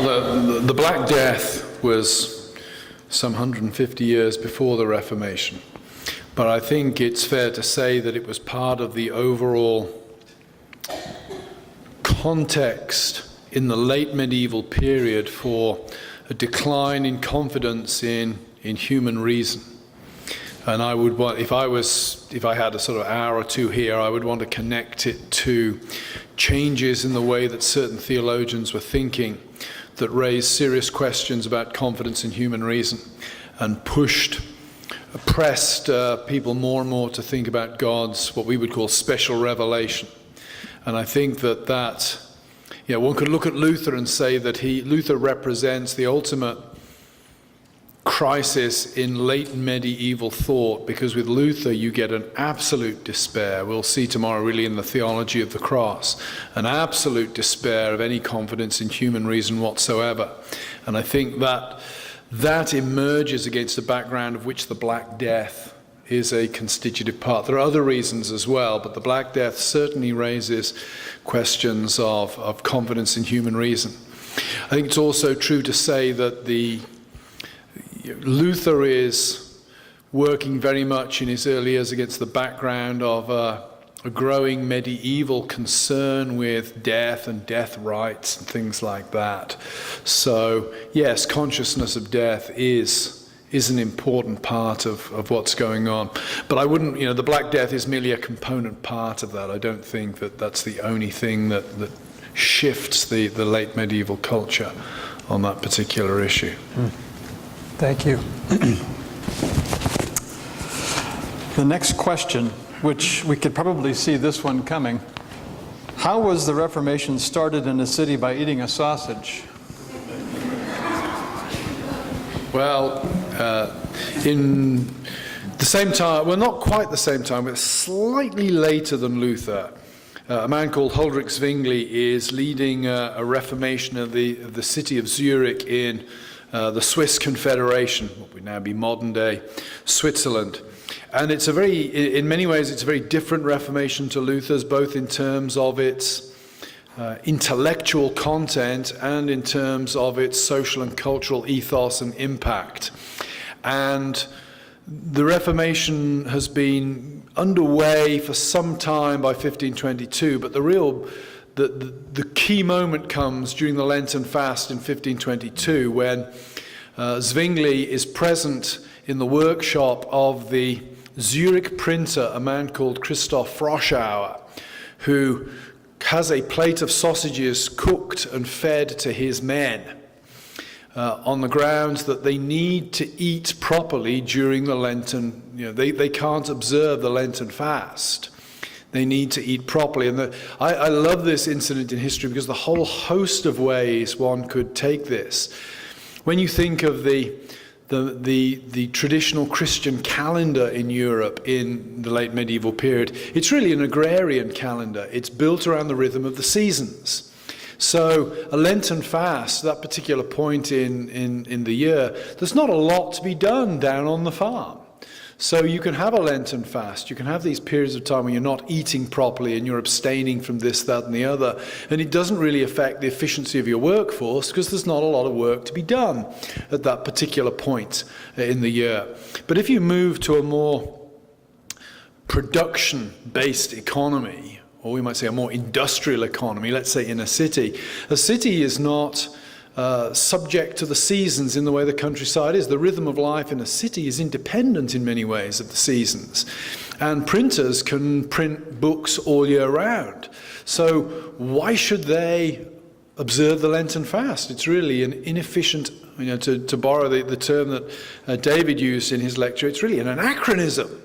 Well, the Black Death was some 150 years before the Reformation. But I think it's fair to say that it was part of the overall context in the late medieval period for a decline in confidence in human reason. And I would want, if I had a sort of hour or two here, I would want to connect it to changes in the way that certain theologians were thinking that raised serious questions about confidence in human reason and pressed people more and more to think about God's, what we would call special revelation. And I think that one could look at Luther and say that Luther represents the ultimate crisis in late medieval thought, because with Luther you get an absolute despair. We'll see tomorrow really in the theology of the cross, an absolute despair of any confidence in human reason whatsoever. And I think that emerges against the background of which the Black Death is a constitutive part. There are other reasons as well, but the Black Death certainly raises questions of confidence in human reason. I think it's also true to say that Luther is working very much in his early years against the background of a growing medieval concern with death and death rights and things like that. So yes, consciousness of death is an important part of what's going on. But I wouldn't, the Black Death is merely a component part of that. I don't think that that's the only thing that shifts the late medieval culture on that particular issue. Thank you. The next question, which we could probably see this one coming. How was the Reformation started in a city by eating a sausage? Well, in the same time, well, not quite the same time, but slightly later than Luther, a man called Huldrych Zwingli is leading a reformation of the city of Zurich in the Swiss Confederation, what would now be modern-day Switzerland. And in many ways, it's a very different Reformation to Luther's, both in terms of its intellectual content and in terms of its social and cultural ethos and impact. And the Reformation has been underway for some time by 1522, but the key moment comes during the Lenten fast in 1522 when Zwingli is present in the workshop of the Zurich printer, a man called Christoph Froschauer, who has a plate of sausages cooked and fed to his men on the grounds that they need to eat properly during the Lenten, they can't observe the Lenten fast. They need to eat properly. And I love this incident in history because the whole host of ways one could take this. When you think of the traditional Christian calendar in Europe in the late medieval period, it's really an agrarian calendar. It's built around the rhythm of the seasons. So a Lenten fast, that particular point in the year, there's not a lot to be done down on the farm. So you can have a Lenten fast. You can have these periods of time when you're not eating properly and you're abstaining from this, that, and the other. And it doesn't really affect the efficiency of your workforce because there's not a lot of work to be done at that particular point in the year. But if you move to a more production-based economy, or we might say a more industrial economy, let's say in a city is not subject to the seasons in the way the countryside is. The rhythm of life in a city is independent in many ways of the seasons. And printers can print books all year round. So why should they observe the Lenten fast? It's really an inefficient, to borrow the term that David used in his lecture, it's really an anachronism,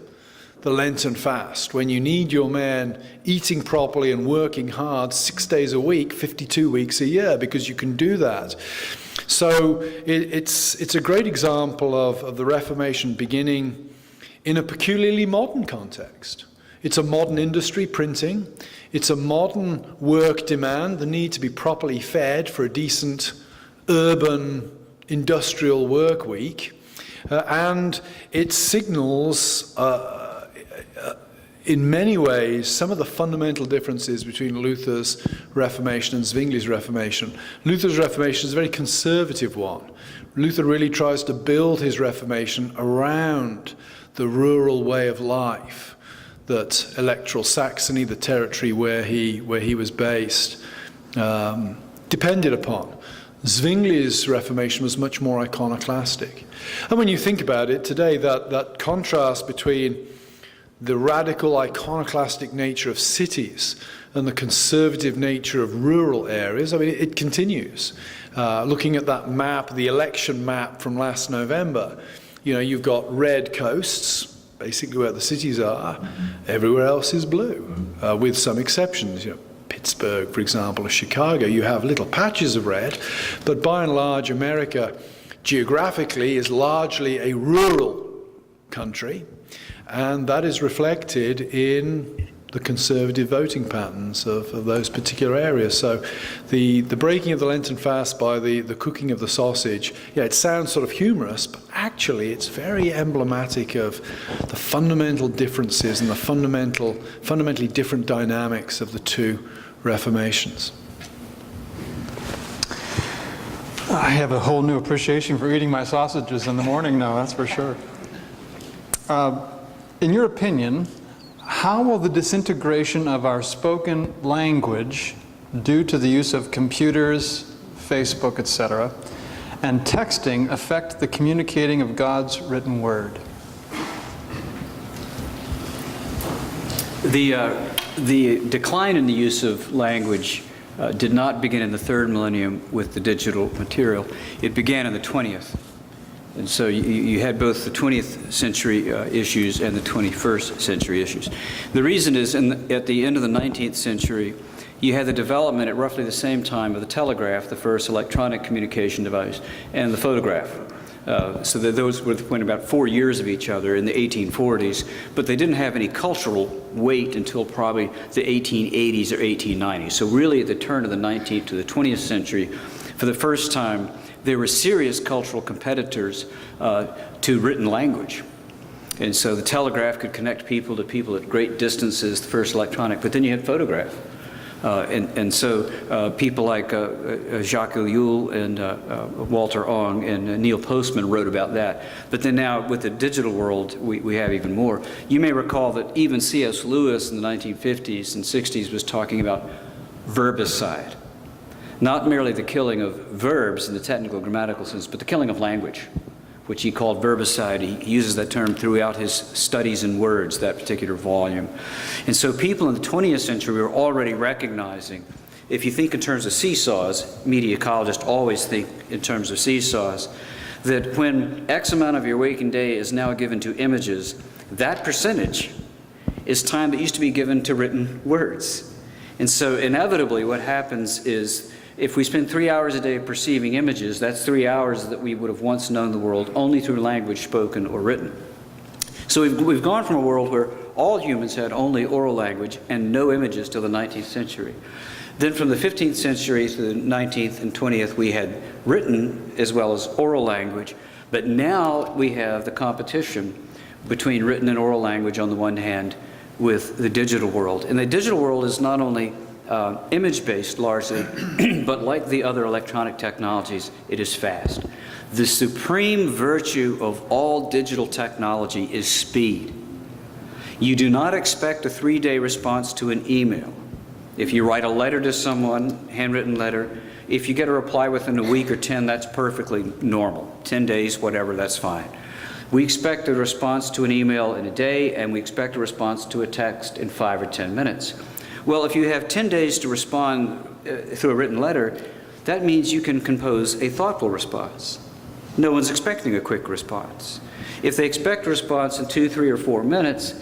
the Lenten fast, when you need your men eating properly and working hard 6 days a week, 52 weeks a year, because you can do that. So it's a great example of the Reformation beginning in a peculiarly modern context. It's a modern industry, printing. It's a modern work demand, the need to be properly fed for a decent urban industrial work week. And it signals in many ways, some of the fundamental differences between Luther's Reformation and Zwingli's Reformation. Luther's Reformation is a very conservative one. Luther really tries to build his Reformation around the rural way of life that electoral Saxony, the territory where he was based, depended upon. Zwingli's Reformation was much more iconoclastic. And when you think about it today, that contrast between the radical iconoclastic nature of cities and the conservative nature of rural areas, I mean, it continues. Looking at that map, the election map from last November, you know, you've got red coasts, basically where the cities are. Everywhere else is blue, with some exceptions. You know, Pittsburgh, for example, or Chicago, you have little patches of red, but by and large, America geographically is largely a rural country, and that is reflected in the conservative voting patterns of those particular areas. So the breaking of the Lenten fast by the cooking of the sausage, yeah, it sounds sort of humorous, but actually it's very emblematic of the fundamental differences and the fundamentally different dynamics of the two Reformations. I have a whole new appreciation for eating my sausages in the morning now, that's for sure. In your opinion, how will the disintegration of our spoken language due to the use of computers, Facebook, etc., and texting affect the communicating of God's written word? The decline in the use of language did not begin in the third millennium with the digital material. It began in the 20th. And so you had both the 20th century issues and the 21st century issues. The reason is at the end of the 19th century, you had the development at roughly the same time of the telegraph, the first electronic communication device, and the photograph. So that those were within about 4 years of each other in the 1840s, but they didn't have any cultural weight until probably the 1880s or 1890s. So really at the turn of the 19th to the 20th century, for the first time, there were serious cultural competitors to written language. And so the telegraph could connect people to people at great distances, the first electronic, but then you had photograph. And so people like Jacques Ellul and Walter Ong and Neil Postman wrote about that. But then now with the digital world, we have even more. You may recall that even C.S. Lewis in the 1950s and 60s was talking about verbicide. Not merely the killing of verbs in the technical grammatical sense, but the killing of language, which he called verbicide. He uses that term throughout his studies in words, that particular volume. And so people in the 20th century were already recognizing, if you think in terms of seesaws, media ecologists always think in terms of seesaws, that when X amount of your waking day is now given to images, that percentage is time that used to be given to written words. And so inevitably what happens is, if we spend 3 hours a day perceiving images, that's 3 hours that we would have once known the world only through language spoken or written. So we've gone from a world where all humans had only oral language and no images till the 19th century. Then from the 15th century to the 19th and 20th, we had written as well as oral language. But now we have the competition between written and oral language on the one hand with the digital world. And the digital world is not only image-based largely, but like the other electronic technologies, it is fast. The supreme virtue of all digital technology is speed. You do not expect a 3-day response to an email. If you write a letter to someone, handwritten letter, if you get a reply within a week or 10, that's perfectly normal. 10 days, whatever, that's fine. We expect a response to an email in a day, and we expect a response to a text in 5 or 10 minutes. Well, if you have 10 days to respond through a written letter, that means you can compose a thoughtful response. No one's expecting a quick response. If they expect a response in 2, 3, or 4 minutes,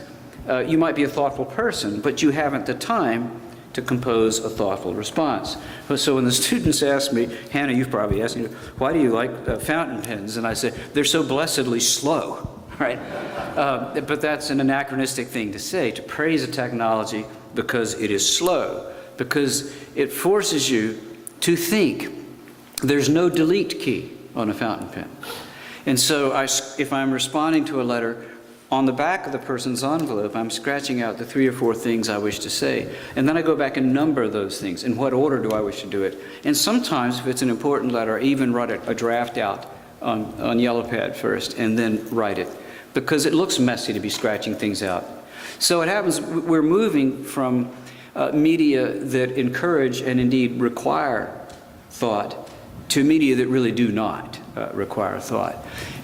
you might be a thoughtful person, but you haven't the time to compose a thoughtful response. So when the students ask me, Hannah, you've probably asked me, why do you like fountain pens? And I say, they're so blessedly slow, right? But that's an anachronistic thing to say, to praise a technology because it is slow, because it forces you to think. There's no delete key on a fountain pen. And so if I'm responding to a letter, on the back of the person's envelope, I'm scratching out the 3 or 4 things I wish to say. And then I go back and number those things. In what order do I wish to do it? And sometimes, if it's an important letter, I even write a draft out on yellow pad first and then write it, because it looks messy to be scratching things out. So it happens, we're moving from media that encourage and indeed require thought to media that really do not require thought.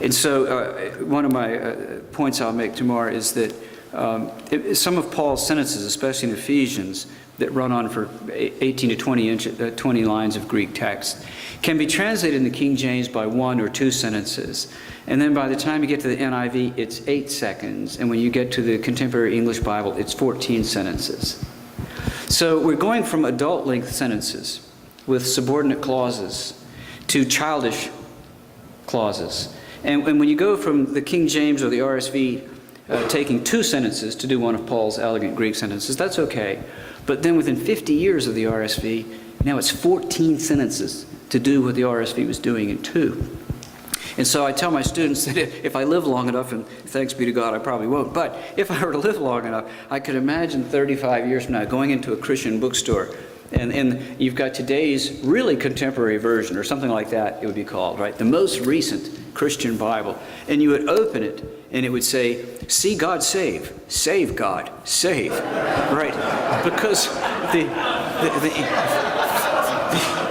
And so one of my points I'll make tomorrow is that some of Paul's sentences, especially in Ephesians, that run on for 18 to 20 lines of Greek text, can be translated in the King James by 1 or 2 sentences. And then by the time you get to the NIV, it's 8 seconds. And when you get to the Contemporary English Bible, it's 14 sentences. So we're going from adult-length sentences with subordinate clauses to childish clauses. And when you go from the King James or the RSV taking 2 sentences to do one of Paul's elegant Greek sentences, that's okay. But then within 50 years of the RSV, now it's 14 sentences to do what the RSV was doing in 2. And so I tell my students that if I live long enough, and thanks be to God I probably won't, but if I were to live long enough, I could imagine 35 years from now going into a Christian bookstore, and you've got today's really contemporary version, or something like that it would be called, right? The most recent Christian Bible. And you would open it, and it would say, "See God save, save God, save," right? Because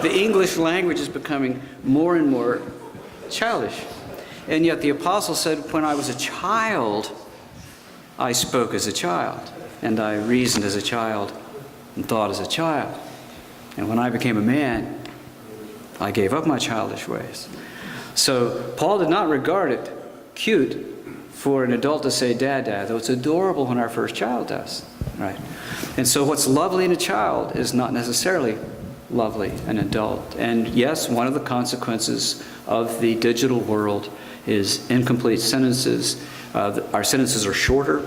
the English language is becoming more and more childish. And yet the apostle said, "When I was a child, I spoke as a child, and I reasoned as a child, and thought as a child. And when I became a man, I gave up my childish ways." So Paul did not regard it cute for an adult to say "dad, dad," though it's adorable when our first child does, right? And so what's lovely in a child is not necessarily lovely in an adult. And yes, one of the consequences of the digital world is incomplete sentences. Our sentences are shorter,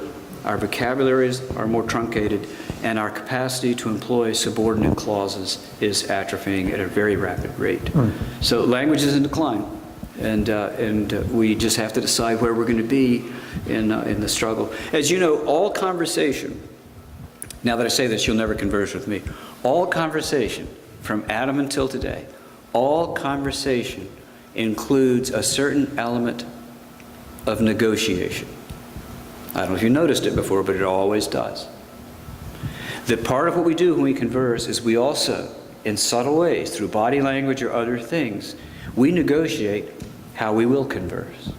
our vocabularies are more truncated, and our capacity to employ subordinate clauses is atrophying at a very rapid rate. So language is in decline, and we just have to decide where we're going to be in the struggle. As you know, all conversation, now that I say this, you'll never converse with me, all conversation from Adam until today, all conversation includes a certain element of negotiation. I don't know if you noticed it before, but it always does. That part of what we do when we converse is we also, in subtle ways, through body language or other things, we negotiate how we will converse.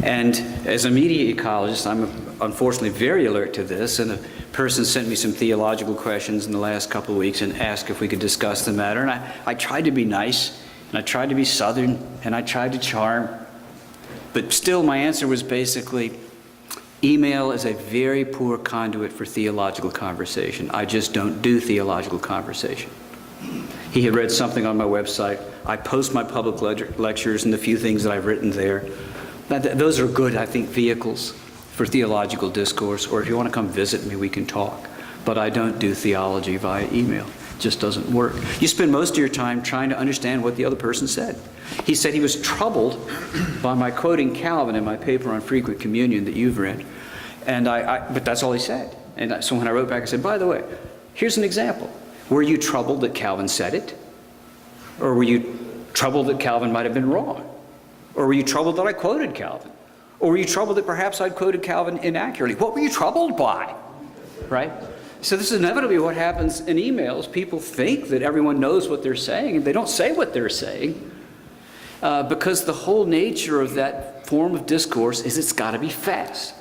And as a media ecologist, I'm unfortunately very alert to this, and a person sent me some theological questions in the last couple of weeks and asked if we could discuss the matter, and I tried to be nice, and I tried to be Southern, and I tried to charm, but still my answer was basically, email is a very poor conduit for theological conversation. I just don't do theological conversation. He had read something on my website. I post my public lectures and the few things that I've written there. Those are good, I think, vehicles for theological discourse, or if you want to come visit me, we can talk. But I don't do theology via email. It just doesn't work. You spend most of your time trying to understand what the other person said. He said he was troubled by my quoting Calvin in my paper on frequent communion that you've read. But that's all he said. And so when I wrote back, I said, by the way, here's an example. Were you troubled that Calvin said it? Or were you troubled that Calvin might have been wrong? Or were you troubled that I quoted Calvin? Or were you troubled that perhaps I'd quoted Calvin inaccurately? What were you troubled by? Right? So this is inevitably what happens in emails. People think that everyone knows what they're saying, and they don't say what they're saying. Because the whole nature of that form of discourse is it's got to be fast.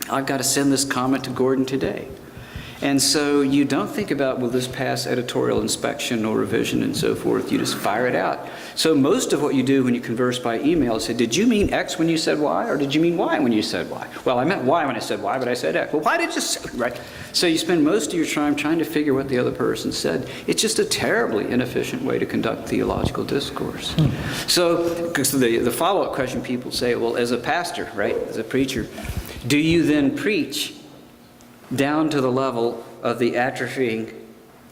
I've got to send this comment to Gordon today. And so you don't think about, will this pass editorial inspection or revision and so forth. You just fire it out. So most of what you do when you converse by email is say, did you mean X when you said Y, or did you mean Y when you said Y? Well, I meant Y when I said Y, but I said X. Well, why did you say, right? So you spend most of your time trying to figure what the other person said. It's just a terribly inefficient way to conduct theological discourse. So, because the follow-up question people say, well, as a pastor, right, as a preacher, do you then preach down to the level of the atrophying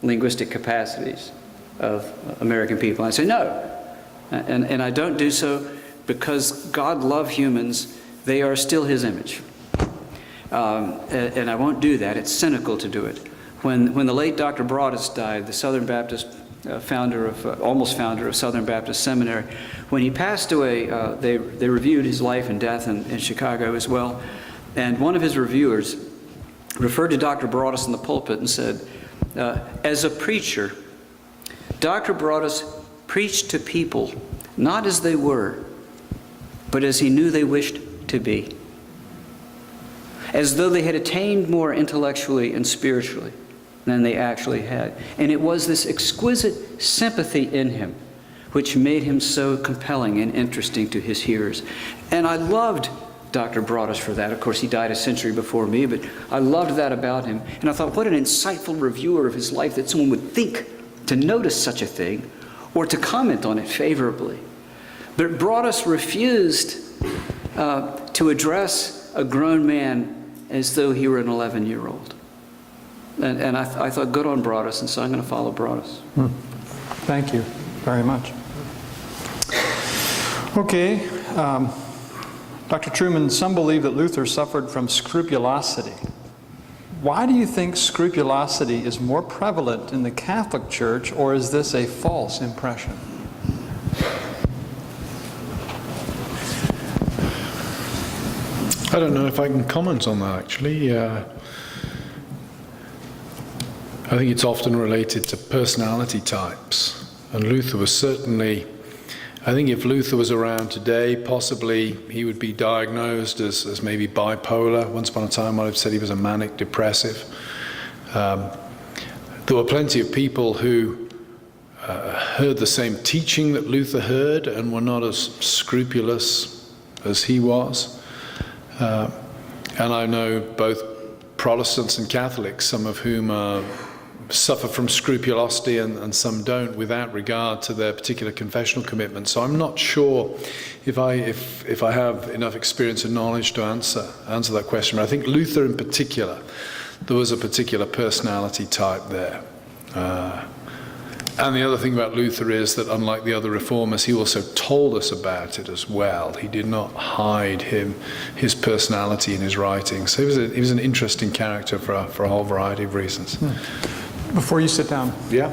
linguistic capacities of American people? I say no. And I don't do so because God loved humans they are still his image. And I won't do that. It's cynical to do it. When the late Dr. Broadus died, the Southern Baptist almost founder of Southern Baptist Seminary, when he passed away, they reviewed his life and death in Chicago as well. And one of his reviewers referred to Dr. Broadus in the pulpit and said, as a preacher, Dr. Broadus preached to people not as they were, but as he knew they wished to be, as though they had attained more intellectually and spiritually than they actually had. And it was this exquisite sympathy in him which made him so compelling and interesting to his hearers. And I loved Dr. Broadus for that. Of course, he died a century before me, but I loved that about him. And I thought, what an insightful reviewer of his life that someone would think to notice such a thing or to comment on it favorably. But Broadus refused to address a grown man as though he were an 11-year-old. And I thought, good on Broadus, and so I'm going to follow Broadus. Thank you very much. Okay. Dr. Trueman, some believe that Luther suffered from scrupulosity. Why do you think scrupulosity is more prevalent in the Catholic Church, or is this a false impression? I don't know if I can comment on that, actually. I think it's often related to personality types. And Luther was certainly, I think if Luther was around today, possibly he would be diagnosed as maybe bipolar. Once upon a time, I've said he was a manic depressive. There were plenty of people who heard the same teaching that Luther heard and were not as scrupulous as he was. And I know both Protestants and Catholics, some of whom suffer from scrupulosity and some don't, without regard to their particular confessional commitment. So I'm not sure if I have enough experience and knowledge to answer that question. But I think Luther in particular, there was a particular personality type there. And the other thing about Luther is that, unlike the other reformers, he also told us about it as well. He did not hide his personality in his writings. So he was an interesting character for a whole variety of reasons. Before you sit down, Yeah.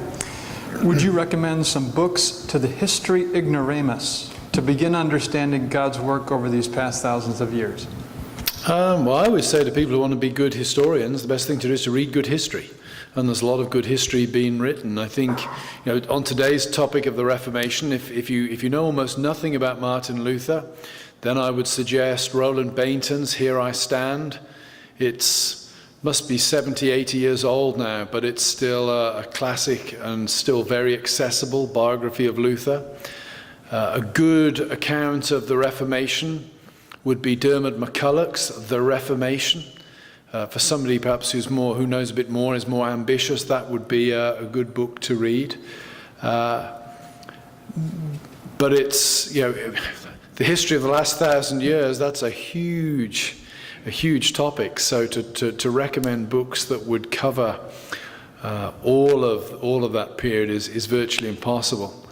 would you recommend some books to the history ignoramus to begin understanding God's work over these past thousands of years? Well, I always say to people who want to be good historians, the best thing to do is to read good history. And there's a lot of good history being written. I think, on today's topic of the Reformation, if you know almost nothing about Martin Luther, then I would suggest Roland Bainton's Here I Stand. Must be 70, 80 years old now, but it's still a classic and still very accessible biography of Luther. A good account of the Reformation would be Dermot McCulloch's The Reformation. For somebody perhaps who knows a bit more, is more ambitious, that would be a good book to read. But it's, the history of the last 1,000 years, that's a huge topic. So to recommend books that would cover all of that period is virtually impossible.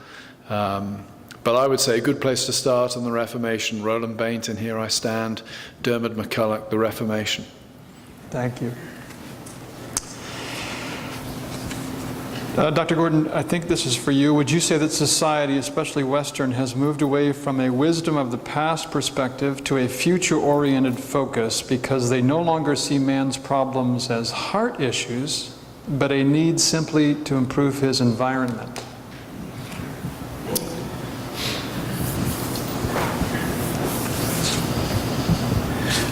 But I would say a good place to start on the Reformation, Roland Bainton, Here I Stand, Dermot McCulloch, The Reformation. Thank you. Dr. Gordon, I think this is for you. Would you say that society, especially Western, has moved away from a wisdom of the past perspective to a future-oriented focus because they no longer see man's problems as heart issues, but a need simply to improve his environment?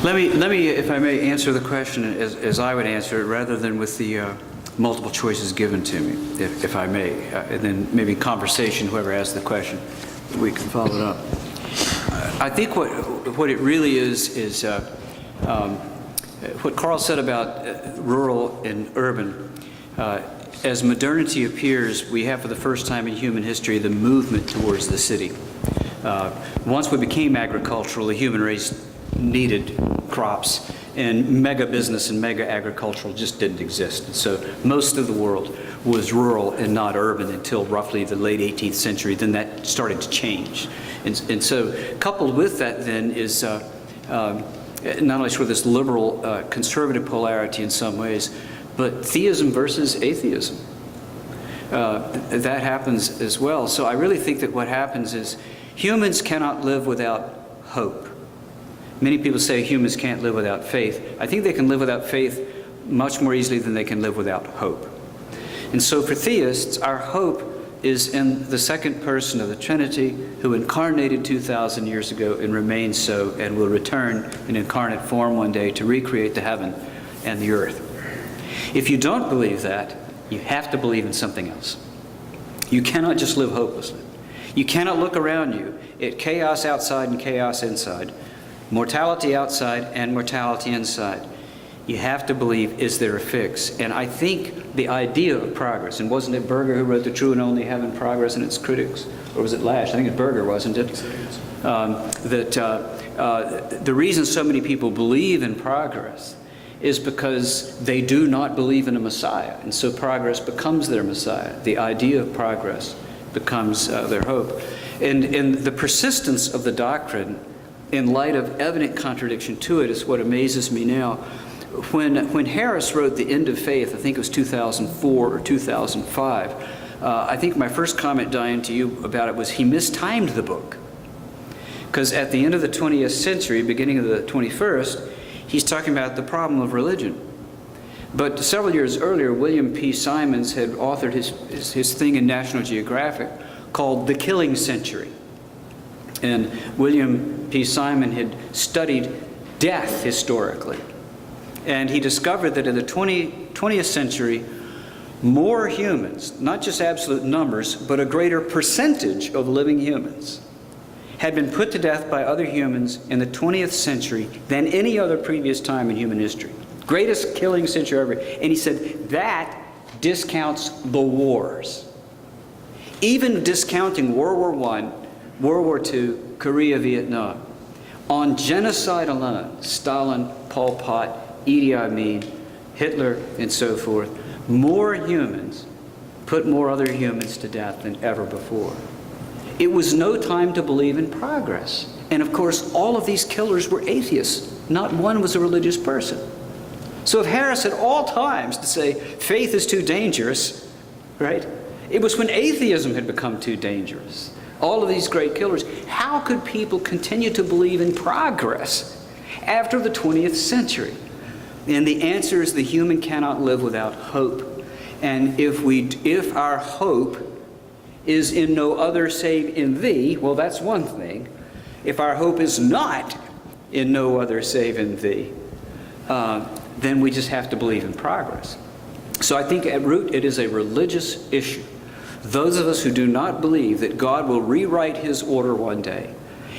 Let me, if I may, answer the question as I would answer it, rather than with the multiple choices given to me, if I may. And then maybe conversation, whoever asked the question, we can follow it up. I think what it really is what Carl said about rural and urban. As modernity appears, we have for the first time in human history the movement towards the city. Once we became agricultural, the human race needed crops, and mega business and mega agricultural just didn't exist. And so most of the world was rural and not urban until roughly the late 18th century. Then that started to change. And so coupled with that then is not only sort of this liberal conservative polarity in some ways, but theism versus atheism. That happens as well. So I really think that what happens is humans cannot live without hope. Many people say humans can't live without faith. I think they can live without faith much more easily than they can live without hope. And so for theists, our hope is in the second person of the Trinity, who incarnated 2,000 years ago and remains so, and will return in incarnate form one day to recreate the heaven and the earth. If you don't believe that, you have to believe in something else. You cannot just live hopelessly. You cannot look around you at chaos outside and chaos inside, mortality outside and mortality inside. You have to believe, is there a fix? And I think the idea of progress, and wasn't it Berger who wrote The True and Only Heaven, Progress and Its Critics? Or was it Lash? I think it's Berger, wasn't it? The reason so many people believe in progress is because they do not believe in a Messiah. And so progress becomes their Messiah. The idea of progress becomes their hope. And the persistence of the doctrine, in light of evident contradiction to it, is what amazes me now. When Harris wrote The End of Faith, I think it was 2004 or 2005, I think my first comment, Diane, to you about it was he mistimed the book. Because at the end of the 20th century, beginning of the 21st, he's talking about the problem of religion. But several years earlier, William P. Simons had authored his thing in National Geographic called The Killing Century. And William P. Simon had studied death historically. And he discovered that in the 20th century, more humans, not just absolute numbers, but a greater percentage of living humans, had been put to death by other humans in the 20th century than any other previous time in human history. Greatest killing century ever. And he said that discounts the wars. Even discounting World War I, World War II, Korea, Vietnam. On genocide alone, Stalin, Pol Pot, Idi Amin, Hitler, and so forth, more humans put more other humans to death than ever before. It was no time to believe in progress. And of course, all of these killers were atheists. Not one was a religious person. So if Harris at all times to say faith is too dangerous, right? It was when atheism had become too dangerous. All of these great killers. How could people continue to believe in progress after the 20th century? And the answer is the human cannot live without hope. And if our hope is in no other save in thee, well, that's one thing. If our hope is not in no other save in thee, then we just have to believe in progress. So I think at root it is a religious issue. Those of us who do not believe that God will rewrite his order one day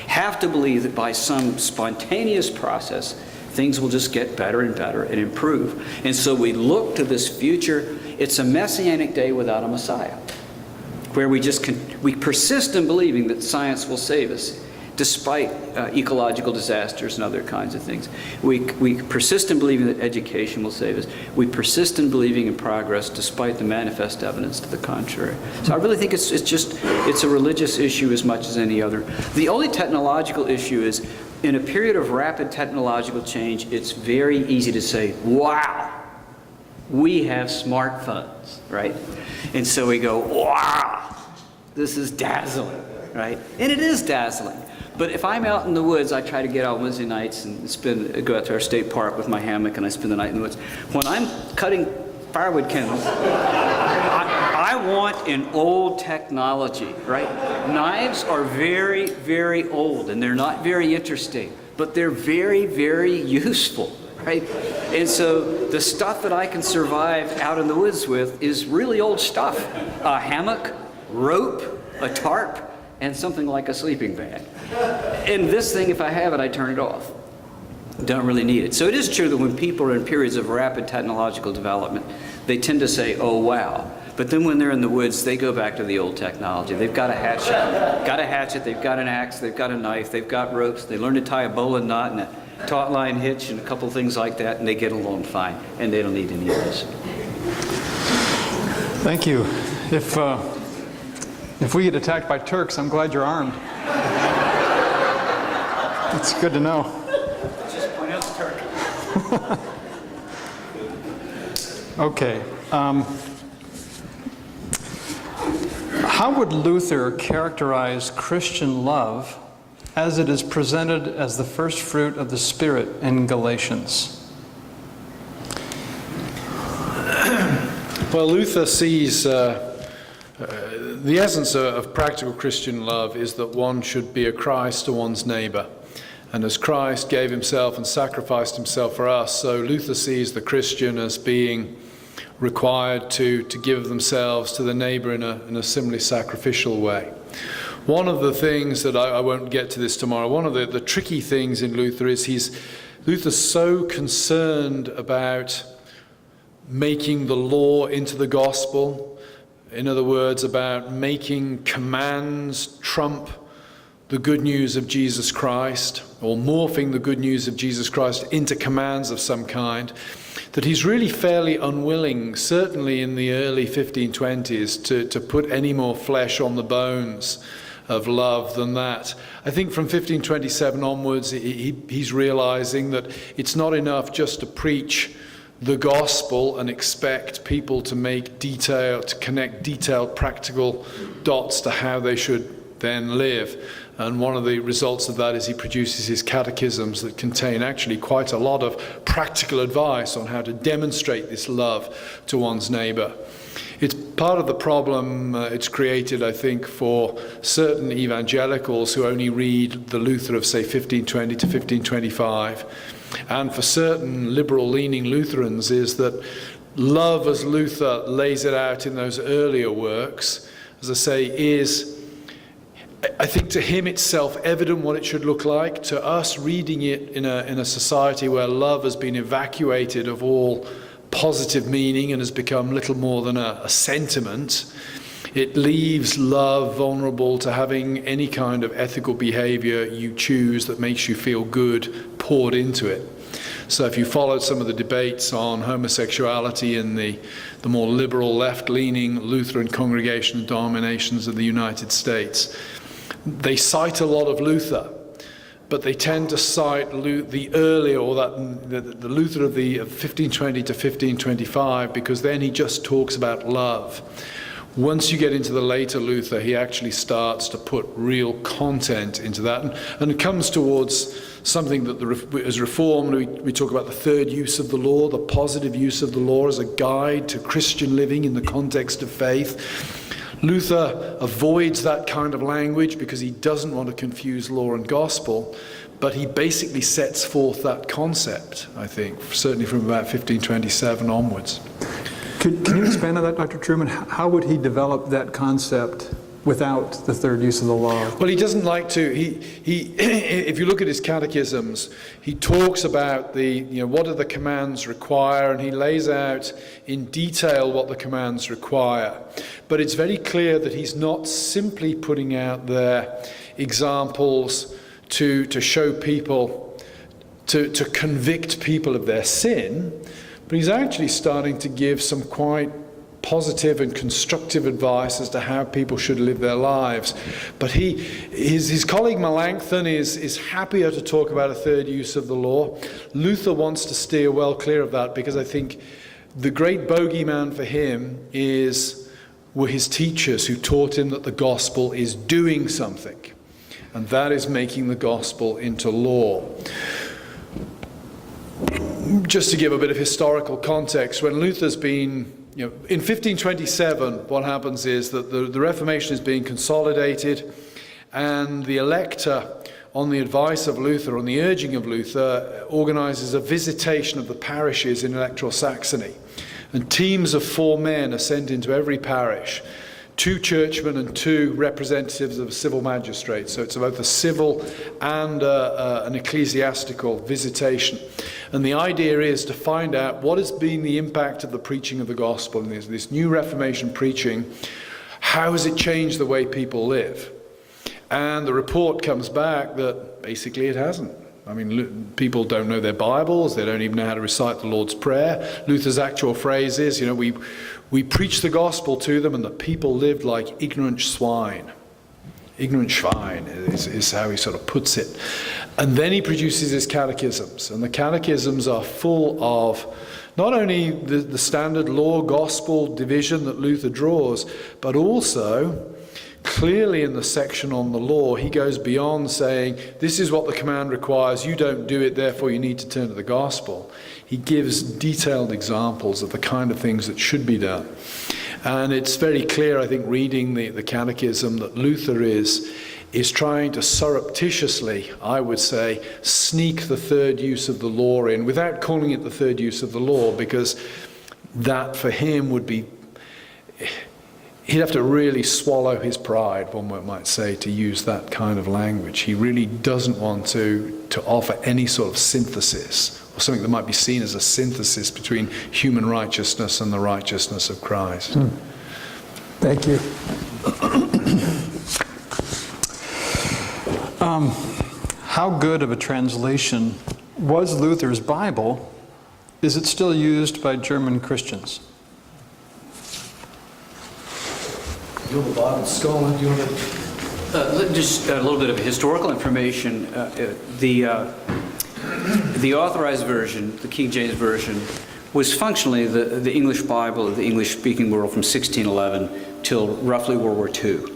have to believe that by some spontaneous process things will just get better and better and improve. And so we look to this future. It's a messianic day without a Messiah, where we persist in believing that science will save us, despite ecological disasters and other kinds of things. We persist in believing that education will save us. We persist in believing in progress, despite the manifest evidence to the contrary. So I really think it's a religious issue as much as any other. The only technological issue is, in a period of rapid technological change, it's very easy to say, wow, we have smartphones, right? And so we go, wow, this is dazzling, right? And it is dazzling. But if I'm out in the woods, I try to get out Wednesday nights and go out to our state park with my hammock, and I spend the night in the woods. When I'm cutting firewood kindles, I want an old technology, right? Knives are very, very old, and they're not very interesting, but they're very, very useful, right? And so the stuff that I can survive out in the woods with is really old stuff. A hammock, rope, a tarp, and something like a sleeping bag. And this thing, if I have it, I turn it off. Don't really need it. So it is true that when people are in periods of rapid technological development, they tend to say, oh, wow. But then when they're in the woods, they go back to the old technology. They've got a hatchet, they've got an axe, they've got a knife, they've got ropes, they learn to tie a bowline knot and a taut line hitch and a couple things like that, and they get along fine, and they don't need any of this. Thank you. If we get attacked by Turks, I'm glad you're armed. It's good to know. Okay. How would Luther characterize Christian love as it is presented as the first fruit of the Spirit in Galatians? Well, Luther sees the essence of practical Christian love is that one should be a Christ to one's neighbor. And as Christ gave himself and sacrificed himself for us, so Luther sees the Christian as being required to give themselves to the neighbor in a similarly sacrificial way. One of the things that I won't get to this tomorrow, one of the tricky things in Luther is Luther's so concerned about making the law into the gospel. In other words, about making commands trump the good news of Jesus Christ, or morphing the good news of Jesus Christ into commands of some kind, that he's really fairly unwilling, certainly in the early 1520s, to put any more flesh on the bones of love than that. I think from 1527 onwards, he's realizing that it's not enough just to preach the gospel and expect people to connect detailed practical dots to how they should then live. And one of the results of that is he produces his catechisms that contain actually quite a lot of practical advice on how to demonstrate this love to one's neighbor. It's part of the problem it's created, I think, for certain evangelicals who only read the Luther of, say, 1520 to 1525, and for certain liberal-leaning Lutherans, is that love, as Luther lays it out in those earlier works, as I say, is, I think, to him it's self-evident what it should look like. To us, reading it in a society where love has been evacuated of all positive meaning and has become little more than a sentiment, it leaves love vulnerable to having any kind of ethical behavior you choose that makes you feel good poured into it. So if you followed some of the debates on homosexuality in the more liberal, left-leaning Lutheran congregation and denominations of the United States, they cite a lot of Luther, but they tend to cite the earlier, or the Luther of 1520 to 1525, because then he just talks about love. Once you get into the later Luther, he actually starts to put real content into that, and it comes towards something that as Reformed, we talk about the third use of the law, the positive use of the law as a guide to Christian living in the context of faith. Luther avoids that kind of language because he doesn't want to confuse law and gospel, but he basically sets forth that concept, I think, certainly from about 1527 onwards. Can you expand on that, Dr. Trueman? How would he develop that concept without the third use of the law? Well, he doesn't like to. If you look at his catechisms, he talks about what do the commands require, and he lays out in detail what the commands require. But it's very clear that he's not simply putting out there examples to show people, to convict people of their sin, but he's actually starting to give some quite positive and constructive advice as to how people should live their lives. But his colleague Melanchthon is happier to talk about a third use of the law. Luther wants to steer well clear of that, because I think the great bogeyman for him were his teachers who taught him that the gospel is doing something, and that is making the gospel into law. Just to give a bit of historical context, when Luther's been, in 1527, what happens is that the Reformation is being consolidated, and the elector, on the advice of Luther, on the urging of Luther, organizes a visitation of the parishes in electoral Saxony. And teams of 4 men are sent into every parish, 2 churchmen and 2 representatives of a civil magistrate. So it's both a civil and an ecclesiastical visitation. And the idea is to find out what has been the impact of the preaching of the gospel, and this new Reformation preaching. How has it changed the way people live? And the report comes back that basically it hasn't. I mean, people don't know their Bibles, they don't even know how to recite the Lord's Prayer. Luther's actual phrase is, we preached the gospel to them and the people lived like ignorant swine. Ignorant Schwein is how he sort of puts it. And then he produces his catechisms. And the catechisms are full of not only the standard law-gospel division that Luther draws, but also clearly in the section on the law, he goes beyond saying, this is what the command requires, you don't do it, therefore you need to turn to the gospel. He gives detailed examples of the kind of things that should be done. And it's very clear, I think, reading the catechism, that Luther is trying to surreptitiously, I would say, sneak the third use of the law in, without calling it the third use of the law, because that for him would be, he'd have to really swallow his pride, one might say, to use that kind of language. He really doesn't want to offer any sort of synthesis, or something that might be seen as a synthesis between human righteousness and the righteousness of Christ. Thank you. How good of a translation was Luther's Bible? Is it still used by German Christians? You're the Bible scholar. Do you want to... Just a little bit of historical information. The authorized version, the King James Version, was functionally the English Bible of the English-speaking world from 1611 till roughly World War II.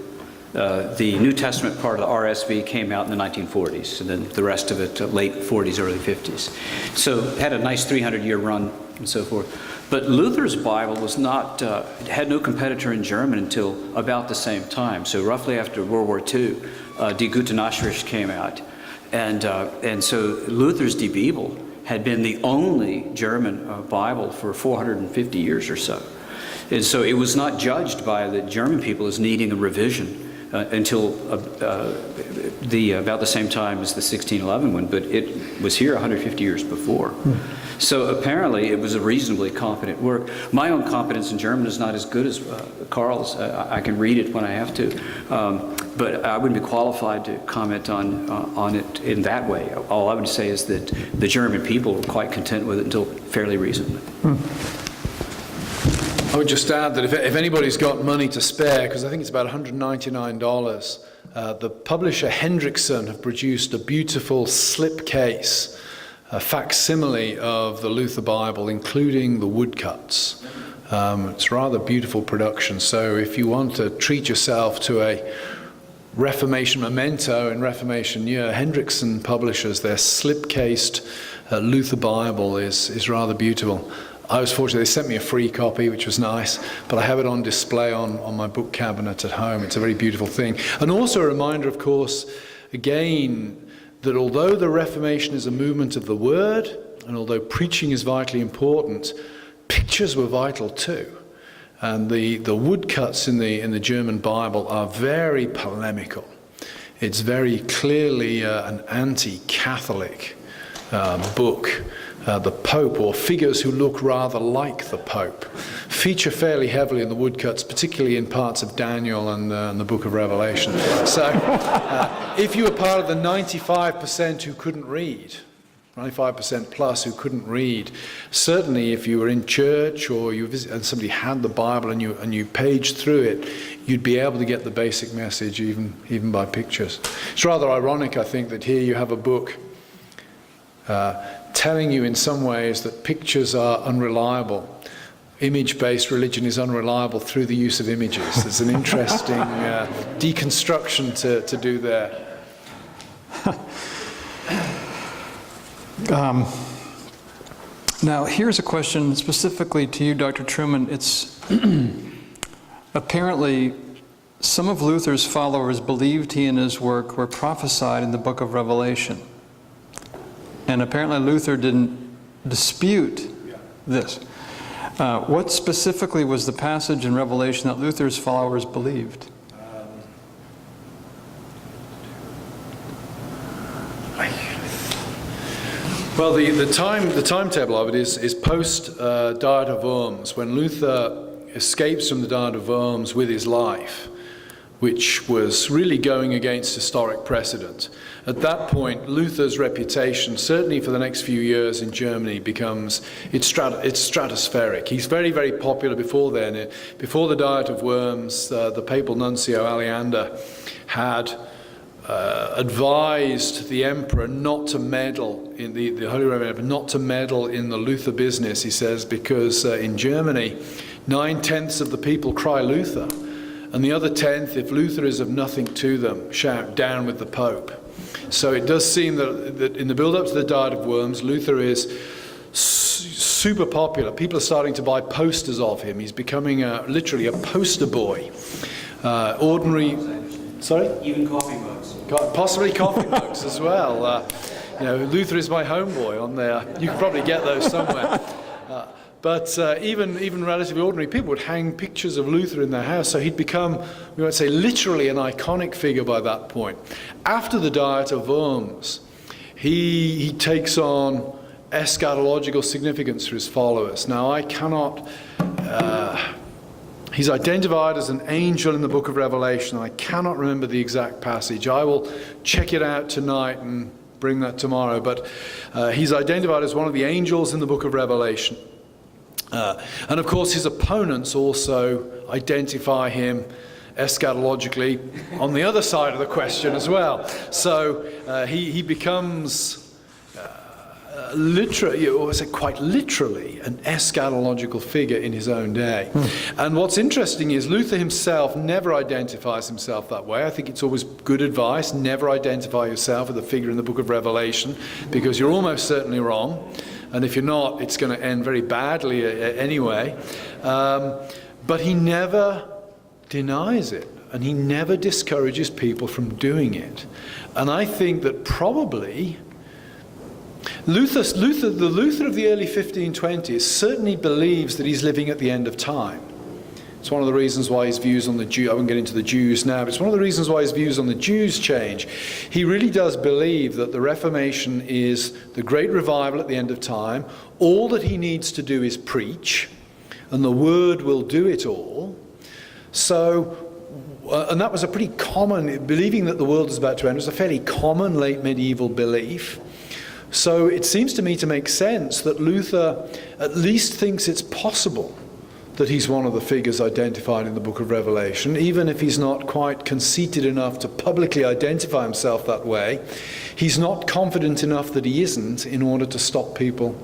The New Testament part of the RSV came out in the 1940s, and then the rest of it late 40s, early 50s. So it had a nice 300-year run and so forth. But Luther's Bible was not, had no competitor in German until about the same time. So roughly after World War II, Die Gute Nachricht came out. And so Luther's Die Bibel had been the only German Bible for 450 years or so. And so it was not judged by the German people as needing a revision until about the same time as the 1611 one, but it was here 150 years before. So apparently it was a reasonably competent work. My own competence in German is not as good as Carl's. I can read it when I have to, but I wouldn't be qualified to comment on it in that way. All I would say is that the German people were quite content with it until fairly recently. I would just add that if anybody's got money to spare, because I think it's about $199, the publisher Hendrickson have produced a beautiful slipcase, a facsimile of the Luther Bible, including the woodcuts. It's a rather beautiful production, so if you want to treat yourself to a Reformation memento in Reformation year, Hendrickson publishers, their slipcased Luther Bible is rather beautiful. I was fortunate, they sent me a free copy, which was nice, but I have it on display on my book cabinet at home. It's a very beautiful thing. And also a reminder, of course, again, that although the Reformation is a movement of the Word, and although preaching is vitally important, pictures were vital too. And the woodcuts in the German Bible are very polemical. It's very clearly an anti-Catholic book. The Pope, or figures who look rather like the Pope, feature fairly heavily in the woodcuts, particularly in parts of Daniel and the book of Revelation. So if you were part of the 95% who couldn't read, 95% plus who couldn't read, certainly if you were in church or you visit, and somebody had the Bible and you paged through it, you'd be able to get the basic message even by pictures. It's rather ironic, I think, that here you have a book telling you in some ways that pictures are unreliable. Image-based religion is unreliable through the use of images. There's an interesting deconstruction to do there. Now, here's a question specifically to you, Dr. Trueman. It's apparently some of Luther's followers believed he and his work were prophesied in the book of Revelation. And apparently Luther didn't dispute this. What specifically was the passage in Revelation that Luther's followers believed? Well, the timetable of it is post Diet of Worms, when Luther escapes from the Diet of Worms with his life. which was really going against historic precedent. At that point, Luther's reputation, certainly for the next few years in Germany, becomes it's stratospheric. He's very, very popular before then. Before the Diet of Worms, the papal nuncio Aleander had advised the emperor not to meddle in the Holy Roman Emperor, not to meddle in the Luther business, he says, because in Germany, 9/10 of the people cry Luther, and the other 10th, if Luther is of nothing to them, shout down with the Pope. So it does seem that in the build-up to the Diet of Worms, Luther is super popular. People are starting to buy posters of him. He's becoming literally a poster boy. Ordinary, sorry? Even coffee mugs. Possibly coffee mugs as well. Luther is my homeboy on there. You could probably get those somewhere. But even relatively ordinary people would hang pictures of Luther in their house, so he'd become, we might say, literally an iconic figure by that point. After the Diet of Worms, he takes on eschatological significance for his followers. Now, I cannot... He's identified as an angel in the book of Revelation. I cannot remember the exact passage. I will check it out tonight and bring that tomorrow. But he's identified as one of the angels in the book of Revelation. And of course, his opponents also identify him eschatologically on the other side of the question as well. So he becomes literally, or say quite literally, an eschatological figure in his own day. And what's interesting is Luther himself never identifies himself that way. I think it's always good advice, never identify yourself with a figure in the book of Revelation, because you're almost certainly wrong. And if you're not, it's going to end very badly anyway. But he never denies it, and he never discourages people from doing it. And I think that probably the Luther of the early 1520s certainly believes that he's living at the end of time. It's one of the reasons why his views on the Jews, I won't get into the Jews now, but it's one of the reasons why his views on the Jews change. He really does believe that the Reformation is the great revival at the end of time. All that he needs to do is preach, and the word will do it all. So, and that was a pretty common, believing that the world is about to end was a fairly common late medieval belief. So it seems to me to make sense that Luther at least thinks it's possible that he's one of the figures identified in the book of Revelation, even if he's not quite conceited enough to publicly identify himself that way. He's not confident enough that he isn't in order to stop people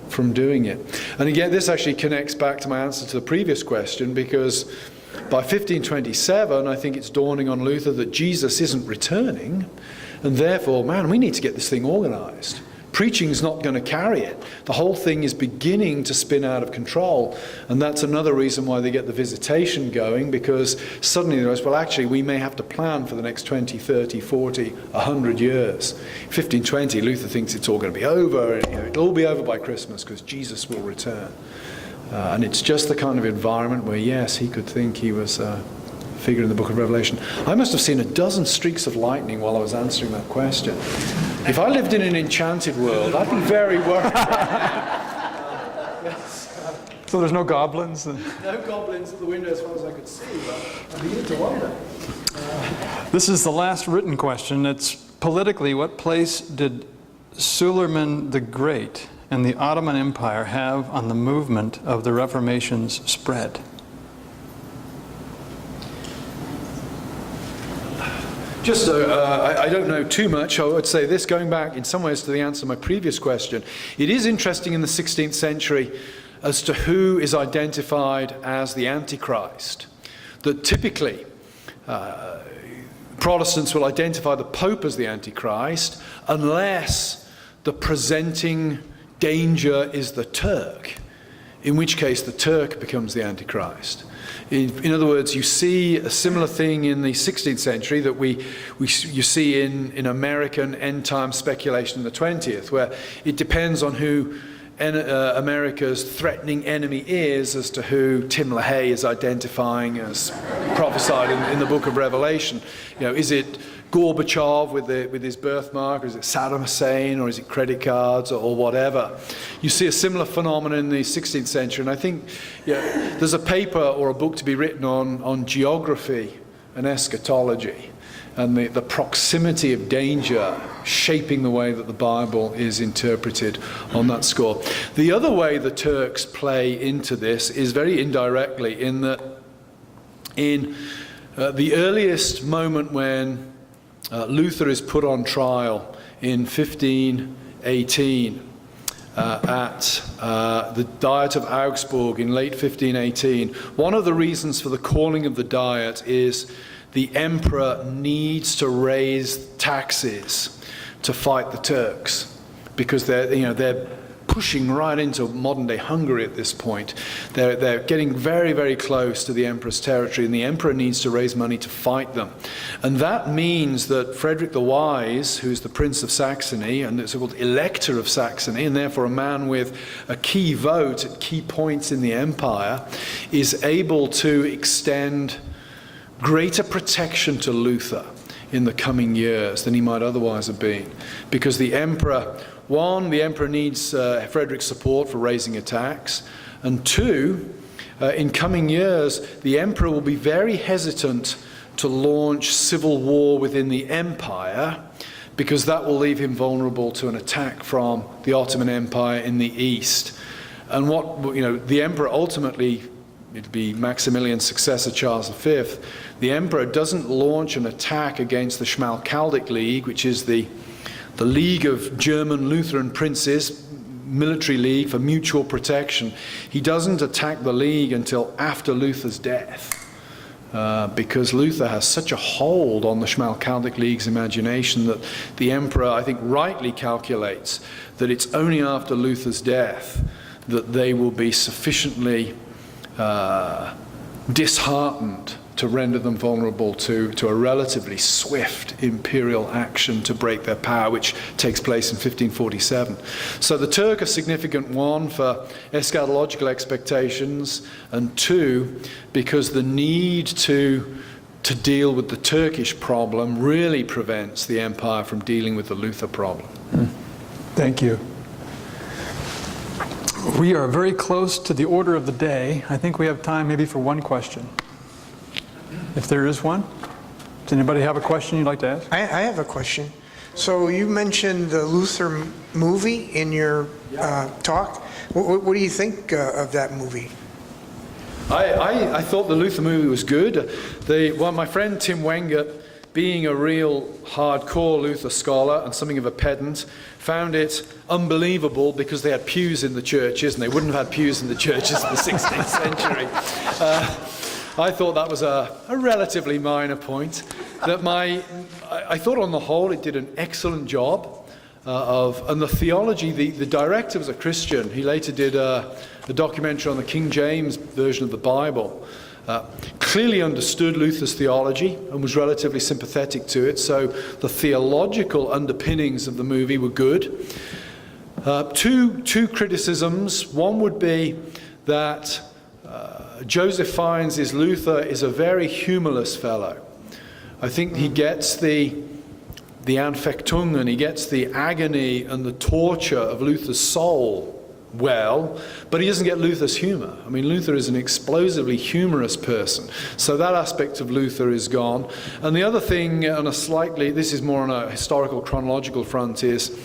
from doing it. And again, this actually connects back to my answer to the previous question, because by 1527, I think it's dawning on Luther that Jesus isn't returning, and therefore, man, we need to get this thing organized. Preaching's not going to carry it. The whole thing is beginning to spin out of control. And that's another reason why they get the visitation going, because suddenly they realize, well, actually, we may have to plan for the next 20, 30, 40, 100 years. 1520, Luther thinks it's all going to be over. It'll all be over by Christmas because Jesus will return. And it's just the kind of environment where, yes, he could think he was a figure in the book of Revelation. I must have seen a dozen streaks of lightning while I was answering that question. If I lived in an enchanted world, I'd be very worried. So there's no goblins? No goblins at the window as far as I could see, but I began to wonder. This is the last written question. It's politically, what place did Suleiman the Great and the Ottoman Empire have on the movement of the Reformation's spread? Just I don't know too much. I would say this, going back in some ways to the answer to my previous question. It is interesting in the 16th century as to who is identified as the Antichrist. That typically Protestants will identify the Pope as the Antichrist unless the presenting danger is the Turk, in which case the Turk becomes the Antichrist. In other words, you see a similar thing in the 16th century that you see in American end-time speculation in the 20th, where it depends on who America's threatening enemy is as to who Tim LaHaye is identifying as prophesied in the book of Revelation. Is it Gorbachev with his birthmark, or is it Saddam Hussein, or is it credit cards, or whatever? You see a similar phenomenon in the 16th century, and I think there's a paper or a book to be written on geography an eschatology, and the proximity of danger shaping the way that the Bible is interpreted on that score. The other way the Turks play into this is very indirectly, in that in the earliest moment when Luther is put on trial in 1518 at the Diet of Augsburg in late 1518, one of the reasons for the calling of the Diet is the emperor needs to raise taxes to fight the Turks, because they're pushing right into modern-day Hungary at this point. They're getting very, very close to the emperor's territory, and the emperor needs to raise money to fight them. And that means that Frederick the Wise, who's the Prince of Saxony, and it's called Elector of Saxony, and therefore a man with a key vote at key points in the empire, is able to extend greater protection to Luther in the coming years than he might otherwise have been. Because the emperor needs Frederick's support for raising a tax, and two, in coming years, the emperor will be very hesitant to launch civil war within the empire, because that will leave him vulnerable to an attack from the Ottoman Empire in the east. And the emperor ultimately, it'd be Maximilian's successor, Charles V, the emperor doesn't launch an attack against the Schmalkaldic League, which is the League of German Lutheran Princes, military league for mutual protection. He doesn't attack the league until after Luther's death, because Luther has such a hold on the Schmalkaldic League's imagination that the emperor, I think, rightly calculates that it's only after Luther's death that they will be sufficiently disheartened to render them vulnerable to a relatively swift imperial action to break their power, which takes place in 1547. So the Turk, a significant one for eschatological expectations, and two, because the need to deal with the Turkish problem really prevents the empire from dealing with the Luther problem. Thank you. We are very close to the order of the day. I think we have time maybe for one question, if there is one. Does anybody have a question you'd like to ask? I have a question. So you mentioned the Luther movie in your talk. What do you think of that movie? I thought the Luther movie was good. My friend Tim Wenger, being a real hardcore Luther scholar and something of a pedant, found it unbelievable because they had pews in the churches, and they wouldn't have had pews in the churches in the 16th century. I thought that was a relatively minor point. I thought on the whole it did an excellent job and the theology, the director was a Christian. He later did a documentary on the King James version of the Bible. Clearly understood Luther's theology and was relatively sympathetic to it, so the theological underpinnings of the movie were good. Two criticisms. One would be that Joseph finds Luther is a very humorless fellow. I think he gets the Anfechtung, and he gets the agony and the torture of Luther's soul well, but he doesn't get Luther's humor. I mean, Luther is an explosively humorous person, so that aspect of Luther is gone. And the other thing, this is more on a historical chronological front, is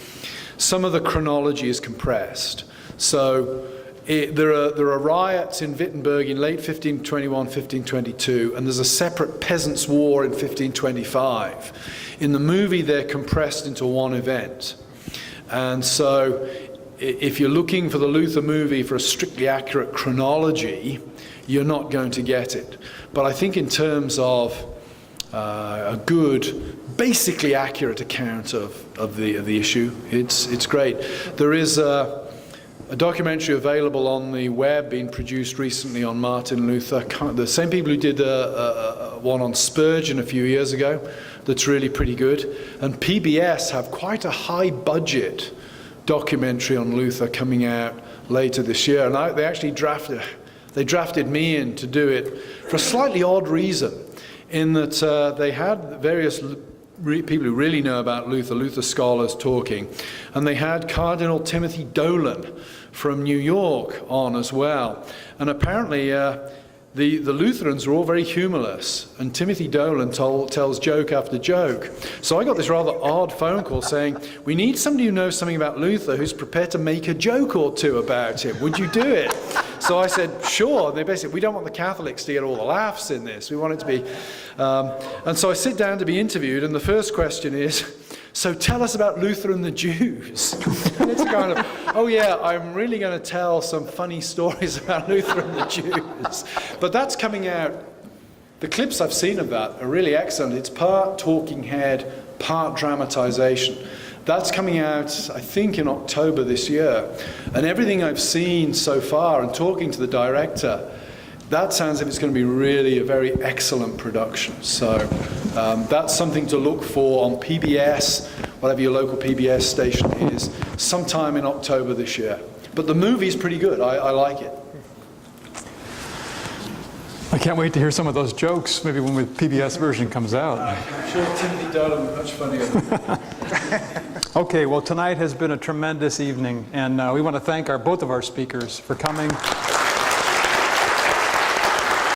some of the chronology is compressed. So there are riots in Wittenberg in late 1521, 1522, and there's a separate peasants' war in 1525. In the movie, they're compressed into one event. And so if you're looking for the Luther movie for a strictly accurate chronology, you're not going to get it. But I think in terms of a good, basically accurate account of the issue, it's great. There is a documentary available on the web being produced recently on Martin Luther. The same people who did one on Spurgeon a few years ago that's really pretty good. And PBS have quite a high budget documentary on Luther coming out later this year. And they actually drafted me in to do it for a slightly odd reason, in that they had various people who really know about Luther scholars talking, and they had Cardinal Timothy Dolan from New York on as well. And apparently the Lutherans are all very humorless, and Timothy Dolan tells joke after joke. So I got this rather odd phone call saying, we need somebody who knows something about Luther who's prepared to make a joke or two about him. Would you do it? So I said, sure. They basically, we don't want the Catholics to get all the laughs in this. We want it to be... and so I sit down to be interviewed, and the first question is, so tell us about Luther and the Jews. And it's kind of, oh yeah, I'm really going to tell some funny stories about Luther and the Jews. But that's coming out, the clips I've seen of that are really excellent. It's part talking head, part dramatization. That's coming out, I think, in October this year. And everything I've seen so far, and talking to the director, that sounds like it's going to be really a very excellent production. So that's something to look for on PBS, whatever your local PBS station is, sometime in October this year. But the movie's pretty good. I like it. I can't wait to hear some of those jokes, maybe when the PBS version comes out. I'm sure Timothy Dolan is much funnier. Okay, well, tonight has been a tremendous evening, and we want to thank both of our speakers for coming.